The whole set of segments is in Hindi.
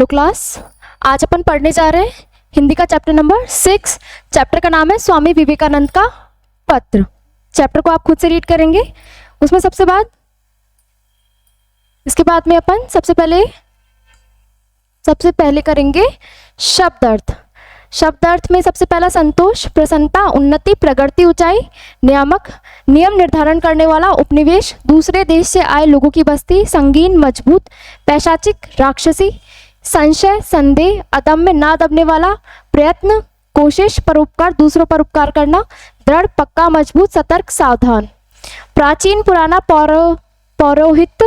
हेलो क्लास, आज अपन पढ़ने जा रहे हैं हिंदी का चैप्टर नंबर 6। चैप्टर का नाम है स्वामी विवेकानंद का पत्र। चैप्टर को आप खुद से रीड करेंगे। उसमें इसके बाद में अपन सबसे पहले करेंगे शब्द अर्थ। शब्द अर्थ में सबसे पहला संतोष, प्रसन्नता, उन्नति, प्रगति, ऊंचाई, नियामक, नियम निर्धारण करने वाला, उपनिवेश, दूसरे देश से आए लोगों की बस्ती, संगीन, मजबूत, पैशाचिक, राक्षसी, संशय, संदेह, अदम्य, ना दबने वाला, प्रयत्न, कोशिश, परोपकार, दूसरों पर उपकार करना, दृढ़, पक्का, मजबूत, सतर्क, सावधान, प्राचीन, पुराना, पुरोहित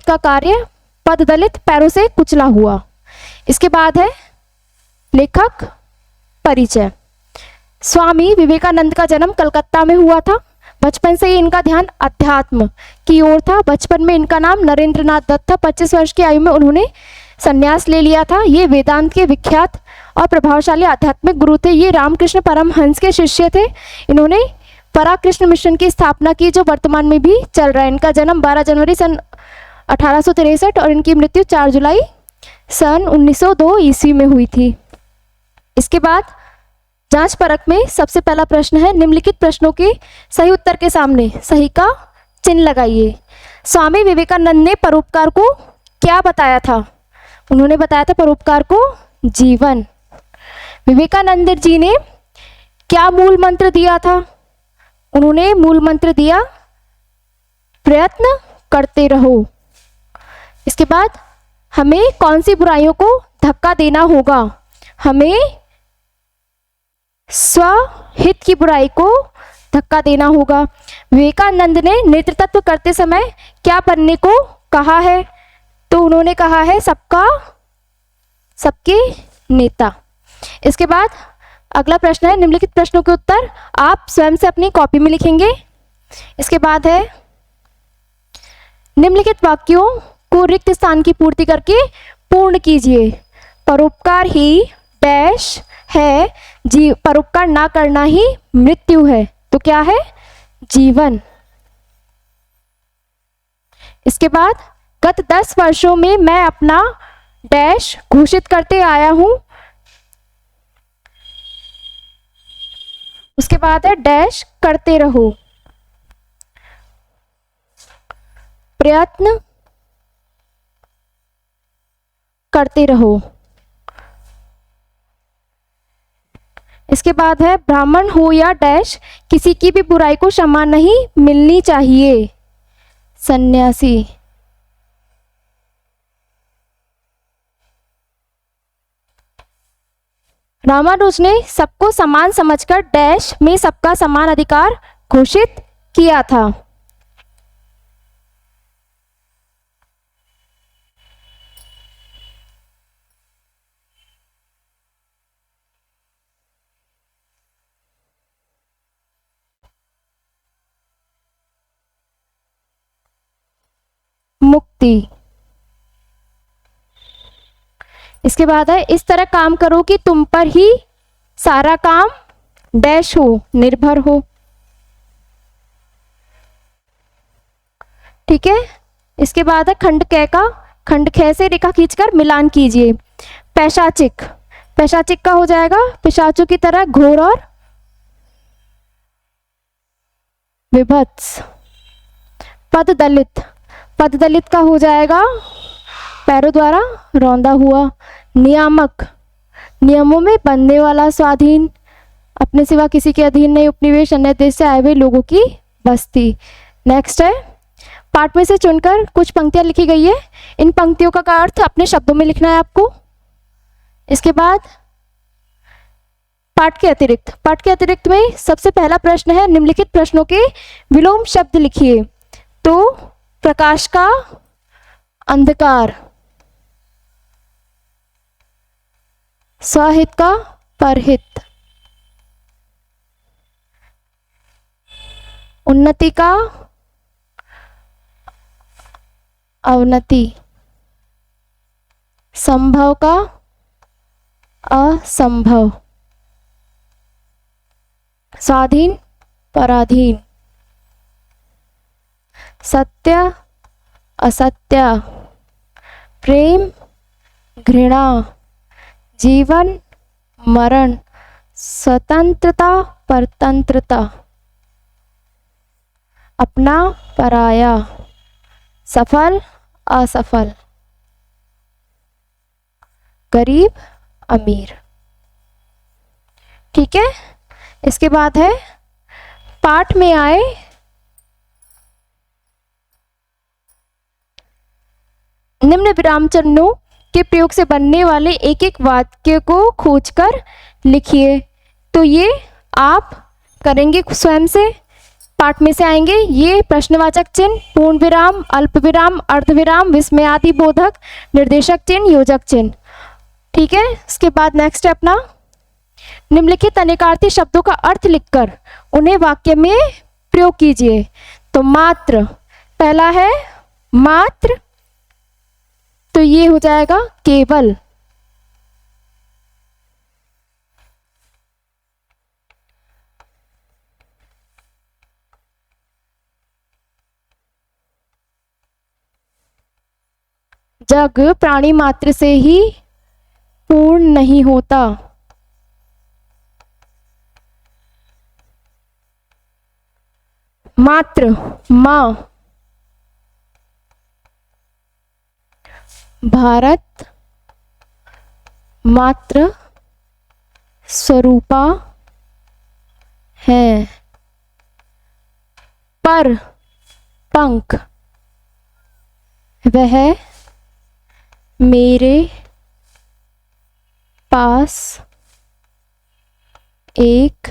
का कार्य, पद दलित, पैरों से कुचला हुआ। इसके बाद है लेखक परिचय। स्वामी विवेकानंद का जन्म कलकत्ता में हुआ था। बचपन से ही इनका ध्यान अध्यात्म की ओर था। बचपन में इनका नाम नरेंद्रनाथ दत्त था। 25 वर्ष की आयु में उन्होंने संन्यास ले लिया था। ये वेदांत के विख्यात और प्रभावशाली आध्यात्मिक गुरु थे। ये रामकृष्ण परमहंस के शिष्य थे। इन्होंने पराकृष्ण मिशन की स्थापना की, जो वर्तमान में भी चल रहा है। इनका जन्म 12 जनवरी सन 1863 और इनकी मृत्यु 4 जुलाई सन 1902 ईस्वी में हुई थी। इसके बाद जांच परख में सबसे पहला प्रश्न है, निम्नलिखित प्रश्नों के सही उत्तर के सामने सही का चिन्ह लगाइए। स्वामी विवेकानंद ने परोपकार को क्या बताया था? उन्होंने बताया था परोपकार को जीवन। विवेकानंद जी ने क्या मूल मंत्र दिया था? उन्होंने मूल मंत्र दिया प्रयत्न करते रहो। इसके बाद हमें कौन सी बुराइयों को धक्का देना होगा? हमें स्वहित की बुराई को धक्का देना होगा। विवेकानंद ने नेतृत्व करते समय क्या बनने को कहा है? तो उन्होंने कहा है सबके नेता। इसके बाद अगला प्रश्न है, निम्नलिखित प्रश्नों के उत्तर आप स्वयं से अपनी कॉपी में लिखेंगे। इसके बाद है, निम्नलिखित वाक्यों को रिक्त स्थान की पूर्ति करके पूर्ण कीजिए। परोपकार ही डैश है, परोपकार ना करना ही मृत्यु है। तो क्या है? जीवन। इसके बाद गत 10 वर्षों में मैं अपना डैश घोषित करते आया हूं। उसके बाद है डैश करते रहो, प्रयत्न करते रहो। इसके बाद है, ब्राह्मण हो या डैश, किसी की भी बुराई को क्षमा नहीं मिलनी चाहिए। सन्यासी। रामानुज ने सबको समान समझकर डैश में सबका समान अधिकार घोषित किया था। मुक्ति। इसके बाद है, इस तरह काम करो कि तुम पर ही सारा काम डैश हो, निर्भर हो। ठीक है। इसके बाद है, खंड ख से रेखा खींचकर मिलान कीजिए। पैशाचिक, पैशाचिक का हो जाएगा पिशाचों की तरह घोर और विभत्स। पद दलित, पद दलित का हो जाएगा पैरों द्वारा रौंदा हुआ। नियामक, नियमों में बंधने वाला, स्वाधीन, अपने सिवा किसी के अधीन नहीं, उपनिवेश, अन्य देश से आए हुए लोगों की बस्ती। नेक्स्ट है, पाठ में से चुनकर कुछ पंक्तियां लिखी गई है। इन पंक्तियों का अर्थ अपने शब्दों में लिखना है आपको। इसके बाद पाठ के अतिरिक्त में सबसे पहला प्रश्न है, निम्नलिखित प्रश्नों के विलोम शब्द लिखिए। तो प्रकाश का अंधकार, स्वहित का परहित, उन्नति का अवनति, संभव का असंभव, स्वाधीन पराधीन, सत्य असत्य, प्रेम, घृणा, जीवन, मरण, स्वतंत्रता, परतंत्रता, अपना, पराया, सफल, असफल, गरीब, अमीर। ठीक है, इसके बाद है पाठ में आए निम्न विराम चिन्हों के प्रयोग से बनने वाले एक एक वाक्य को खोजकर लिखिए। तो ये आप करेंगे स्वयं से, पाठ में से आएंगे ये प्रश्नवाचक चिन्ह, पूर्ण विराम, अल्प विराम, अर्ध विराम, विस्मयादि बोधक, निर्देशक चिन्ह, योजक चिन्ह। ठीक है, इसके बाद नेक्स्ट है अपना निम्नलिखित अनेकार्थी शब्दों का अर्थ लिखकर उन्हें वाक्य में प्रयोग कीजिए। तो मात्र, पहला है मात्र, तो ये हो जाएगा केवल। जग प्राणी मात्र से ही पूर्ण नहीं होता। मात्र, मां, भारत मात्र स्वरूपा है। पर, पंख, वह मेरे पास एक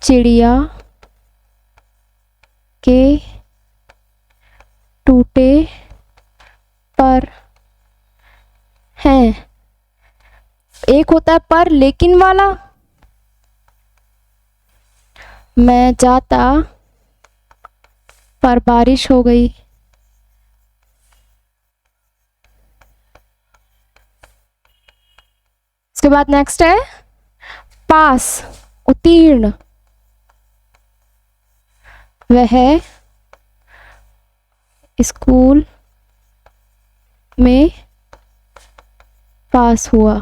चिड़िया के टूटे पर हैं। एक होता है पर लेकिन वाला, मैं जाता पर बारिश हो गई। इसके बाद नेक्स्ट है पास, उत्तीर्ण, वह स्कूल में पास हुआ।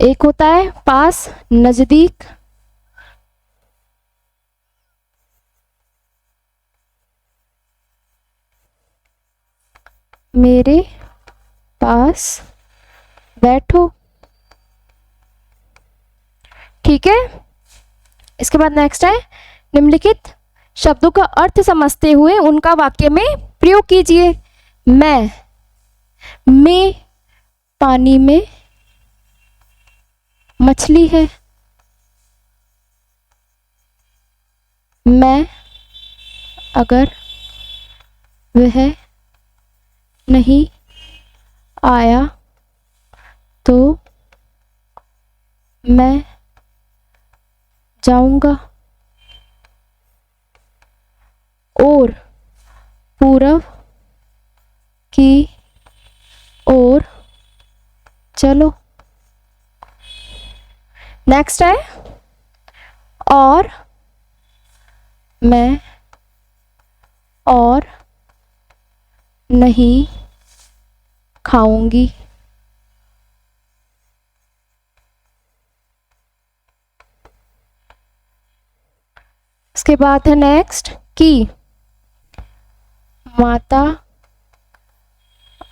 एक होता है पास, नजदीक, मेरे पास बैठो। ठीक है, इसके बाद नेक्स्ट है निम्नलिखित शब्दों का अर्थ समझते हुए उनका वाक्य में प्रयोग कीजिए। मैं, में पानी में मछली है। मैं अगर वह नहीं आया तो मैं जाऊंगा। और पूरब की ओर चलो। नेक्स्ट है और मैं और नहीं खाऊंगी। इसके बाद है नेक्स्ट की माता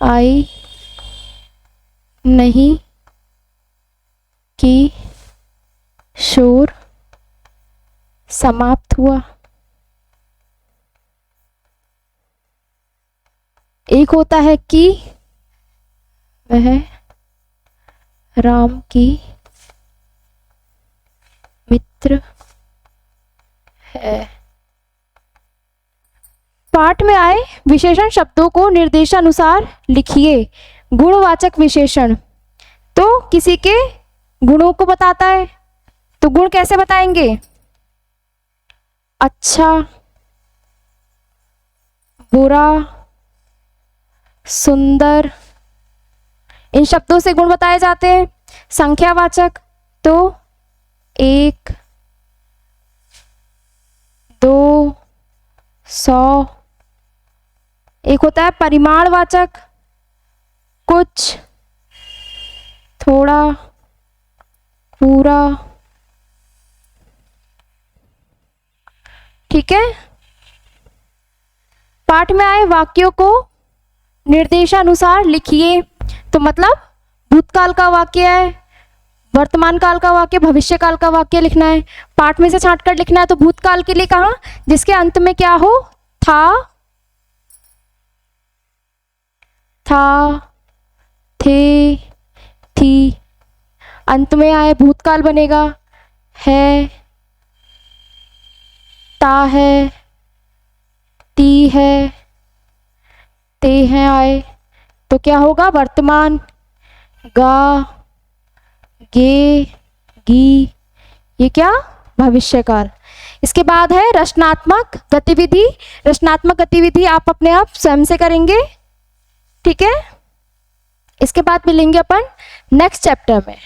आई नहीं कि शोर समाप्त हुआ। एक होता है कि वह राम की मित्र है। पाठ में आए विशेषण शब्दों को निर्देशानुसार लिखिए। गुणवाचक विशेषण तो किसी के गुणों को बताता है, तो गुण कैसे बताएंगे? अच्छा, बुरा, सुंदर, इन शब्दों से गुण बताए जाते हैं। संख्यावाचक तो 1, दो, सौ। एक होता है परिमाणवाचक, कुछ, थोड़ा, पूरा। ठीक है। पाठ में आए वाक्यों को निर्देशानुसार लिखिए। तो मतलब भूतकाल का वाक्य है, वर्तमान काल का वाक्य, भविष्य काल का वाक्य लिखना है। पाठ में से छांट कर लिखना है। तो भूतकाल के लिए कहा, जिसके अंत में क्या हो, था, थे, थी। अंत में आए भूतकाल बनेगा, है, ता है, ती है, ते हैं आए। तो क्या होगा, वर्तमान, गा, गे, गी। ये क्या, भविष्य काल। इसके बाद है रचनात्मक गतिविधि। रचनात्मक गतिविधि आप अपने आप स्वयं से करेंगे। ठीक है। इसके बाद मिलेंगे अपन नेक्स्ट चैप्टर में।